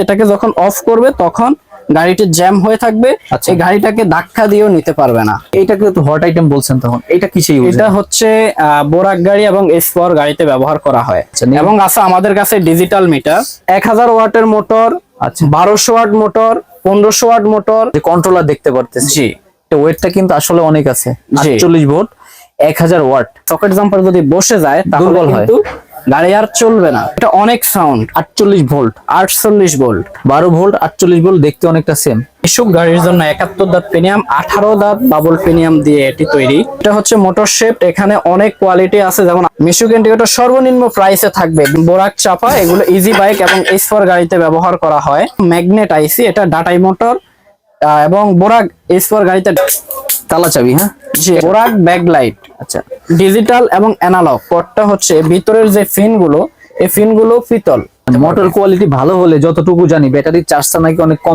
এটাকে যখন অফ করবে তখন গাড়িটি জ্যাম হয়ে থাকবে, এই গাড়িটাকে ধাক্কা দিয়েও নিতে পারবে না। এইটাকে তো হট আইটেম বলছেন, তখন এটা কিসে ইউজ? এটা হচ্ছে বোরাক গাড়ি এবং এস4 গাড়িতে ব্যবহার করা হয়। এবং আছে আমাদের কাছে ডিজিটাল মিটার, 1000 ওয়াটের motor, 1200 watt motor, 1500 watt motor, যে কন্ট্রোলার দেখতে পারতেছি। জি, ওয়েটটা কিন্তু আসলে অনেক আছে, 48 ভোল্ট 1000 ওয়াট। সকেট জাম্পার যদি বসে যায় তাহলে কিন্তু গাড়ি আর চলবে না। এটা অনেক sound. 48 volt, 48 volt, 12 volt, 48 volt, দেখতে অনেকটা সেম। এসব গাড়ির জন্য 71 দাঁত প্রিমিয়াম, 18 দাঁত বাবল প্রিমিয়াম দিয়ে এটি তৈরি। এটা হচ্ছে মোটর শেপ, এখানে অনেক কোয়ালিটি আছে, যেমন মিশুক ইন্ডিকেটর সর্বনিম্ন প্রাইসে থাকবে। বোরাক চাপা, এগুলো ইজি বাইক এবং এস4 গাড়িতে ব্যবহার করা হয়। ম্যাগনেট আইসি, এটা ডাটাই মোটর এবং বোরাক এস4 গাড়িতে তালা চাবি। হ্যাঁ, বোরাক ব্যাকলাইট। আচ্ছা, ডিজিটাল এবং অ্যানালগ। পটটা হচ্ছে ভিতরের যে ফিন গুলো, এই ফিন গুলো পিতল। মোটর কোয়ালিটি ভালো হলে যতটুকু জানি ব্যাটারির চার্জটা নাকি অনেক কম